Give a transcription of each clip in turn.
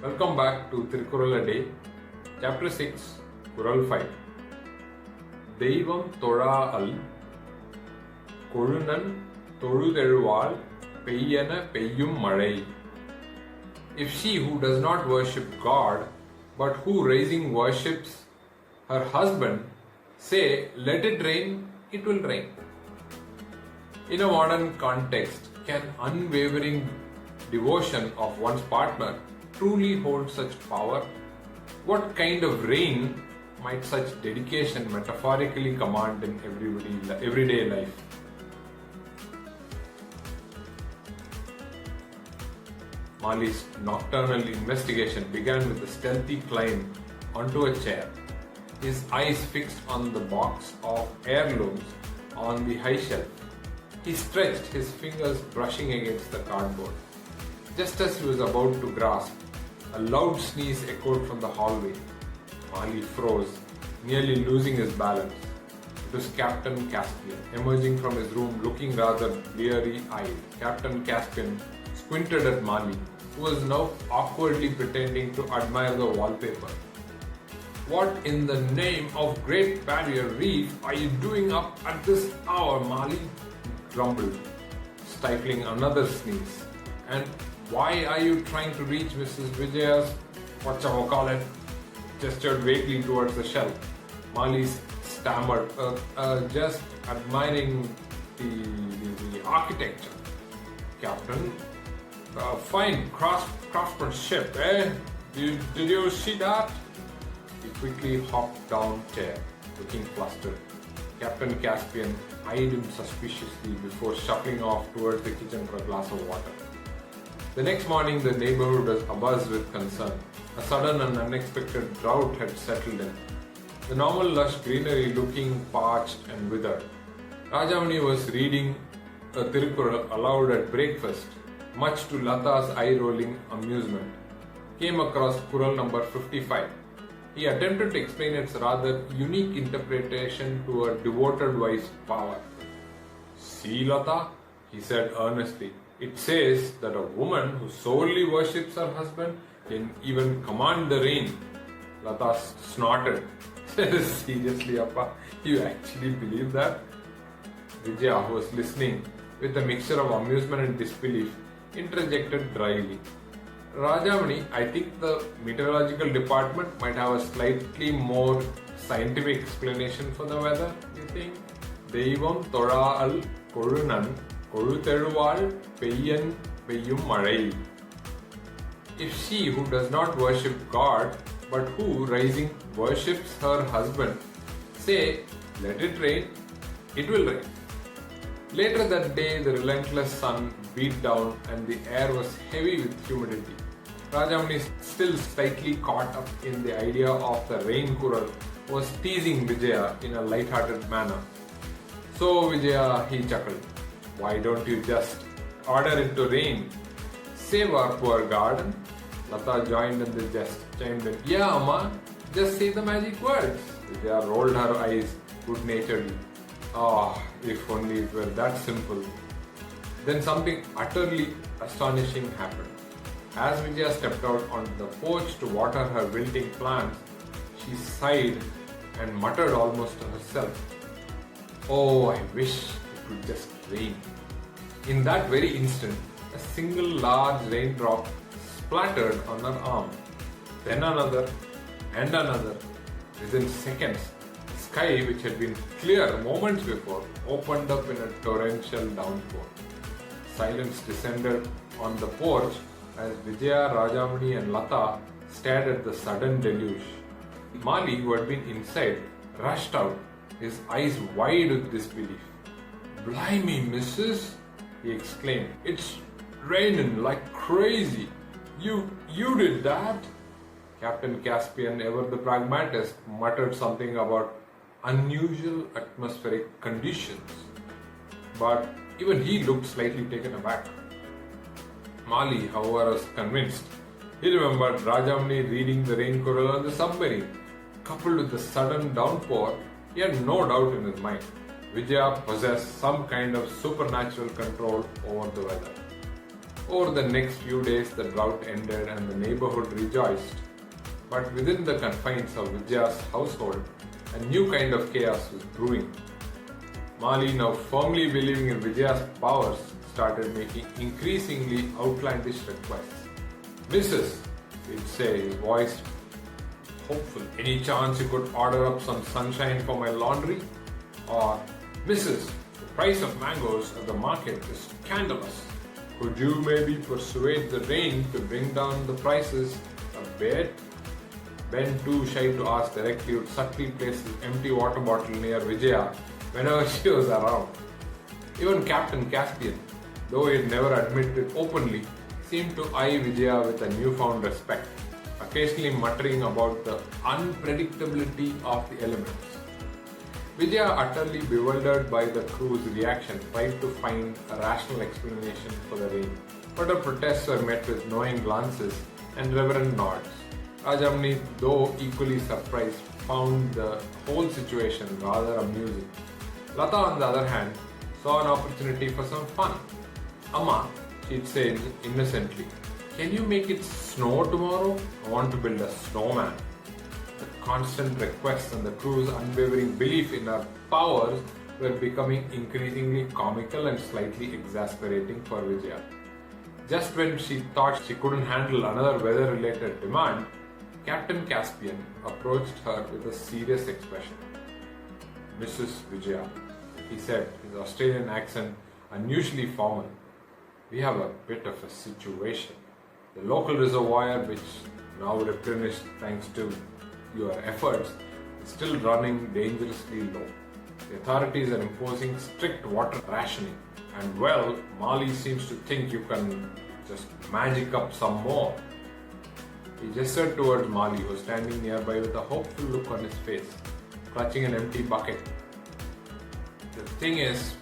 Welcome back to Thirukkural a Day, Chapter 6, Kural 5. Deivam Thoral Kolunan Thorutteruval Peyyana Peyyum Malai. If she who does not worship God, but who raising worships her husband, say, let it rain, it will rain. In a modern context, can unwavering devotion of one's partner truly hold such power? What kind of rain might such dedication metaphorically command in everyday life? Mali's nocturnal investigation began with a stealthy climb onto a chair, his eyes fixed on the box of heirlooms on the high shelf. He stretched, his fingers brushing against the cardboard. Just as he was about to grasp, a loud sneeze echoed from the hallway. Mali froze, nearly losing his balance. It was Captain Caspian, emerging from his room looking rather bleary-eyed. Captain Caspian squinted at Mali, who was now awkwardly pretending to admire the wallpaper. What in the name of Great Barrier Reef are you doing up at this hour, Mali? He grumbled, stifling another sneeze. And why are you trying to reach Mrs. Vijaya's, whatchamacallit? Gestured vaguely towards the shelf. Mali stammered, just admiring the architecture. Captain, fine craftsmanship, eh? Did you see that? He quickly hopped down chair, looking flustered. Captain Caspian eyed him suspiciously before shuffling off towards the kitchen for a glass of water. The next morning, the neighborhood was abuzz with concern. A sudden and unexpected drought had settled in. The normal lush greenery looking parched and withered. Rajamani was reading a Thirukkural aloud at breakfast, much to Lata's eye-rolling amusement. Came across Kural number 55. He attempted to explain its rather unique interpretation to a devoted wife's power. See, Lata, he said earnestly, it says that a woman who solely worships her husband can even command the rain. Lata snorted. Seriously, Appa, you actually believe that? Vijaya, who was listening with a mixture of amusement and disbelief, interjected dryly. Rajamani, I think the meteorological department might have a slightly more scientific explanation for the weather, you think? Deivam Thoral Kolunan Thorutteruval Peyyum Malai. If she who does not worship God, but who rising worships her husband, say, let it rain, it will rain. Later that day, the relentless sun beat down and the air was heavy with humidity. Rajamani, still slightly caught up in the idea of the rain kural, was teasing Vijaya in a light-hearted manner. So Vijaya, he chuckled, why don't you just order it to rain? Save our poor garden. Lata joined in the jest, chimed in, yeah, Amma, just say the magic words. Vijaya rolled her eyes good-naturedly. If only it were that simple. Then something utterly astonishing happened. As Vijaya stepped out on the porch to water her wilting plants, she sighed and muttered almost to herself, oh, I wish it would just rain. In that very instant, a single large raindrop splattered on her arm. Then another and another. Within seconds, the sky, which had been clear moments before, opened up in a torrential downpour. Silence descended on the porch as Vijaya, Rajamani and Lata stared at the sudden deluge. Mali, who had been inside, rushed out, his eyes wide with disbelief. Blimey, missus, he exclaimed. It's raining like crazy. You did that? Captain Caspian, ever the pragmatist, muttered something about unusual atmospheric conditions. But even he looked slightly taken aback. Mali, however, was convinced. He remembered Rajamani reading the rain kural on the submarine. Coupled with the sudden downpour, he had no doubt in his mind. Vijaya possessed some kind of supernatural control over the weather. Over the next few days, the drought ended and the neighborhood rejoiced. But within the confines of Vijaya's household, a new kind of chaos was brewing. Mali, now firmly believing in Vijaya's powers, started making increasingly outlandish requests. Mrs., he'd say, his voice hopeful, any chance you could order up some sunshine for my laundry? Or, Mrs., the price of mangoes at the market is scandalous. Could you maybe persuade the rain to bring down the prices a bit? Ben, too shy to ask directly, would subtly place his empty water bottle near Vijaya whenever she was around. Even Captain Caspian, though he had never admitted it openly, seemed to eye Vijaya with a newfound respect, occasionally muttering about the unpredictability of the elements. Vijaya, utterly bewildered by the crew's reaction, tried to find a rational explanation for the rain, but her protests were met with knowing glances and reverent nods. Rajamani, though equally surprised, found the whole situation rather amusing. Lata, on the other hand, saw an opportunity for some fun. Amma, she'd say innocently, can you make it snow tomorrow? I want to build a snowman. The constant requests and the crew's unwavering belief in her powers were becoming increasingly comical and slightly exasperating for Vijaya. Just when she thought she couldn't handle another weather-related demand, Captain Caspian approached her with a serious expression. Mrs. Vijaya, he said, his Australian accent unusually formal, we have a bit of a situation. The local reservoir, which now replenished thanks to your efforts, is still running dangerously low. The authorities are imposing strict water rationing, and well, Mali seems to think you can just magic up some more. He gestured towards Mali, who was standing nearby with a hopeful look on his face, clutching an empty bucket. The thing is,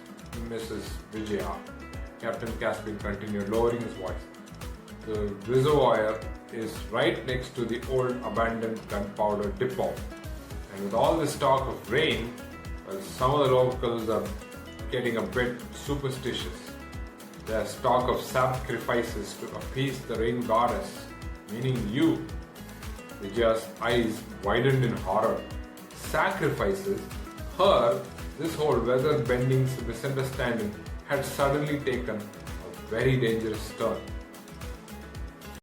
Mrs. Vijaya, Captain Caspian continued, lowering his voice, the reservoir is right next to the old abandoned gunpowder depot. And with all this talk of rain, well, some of the locals are getting a bit superstitious. There's talk of sacrifices to appease the rain goddess, meaning you. Vijaya's eyes widened in horror. Sacrifices? Her, this whole weather-bending misunderstanding had suddenly taken a very dangerous turn.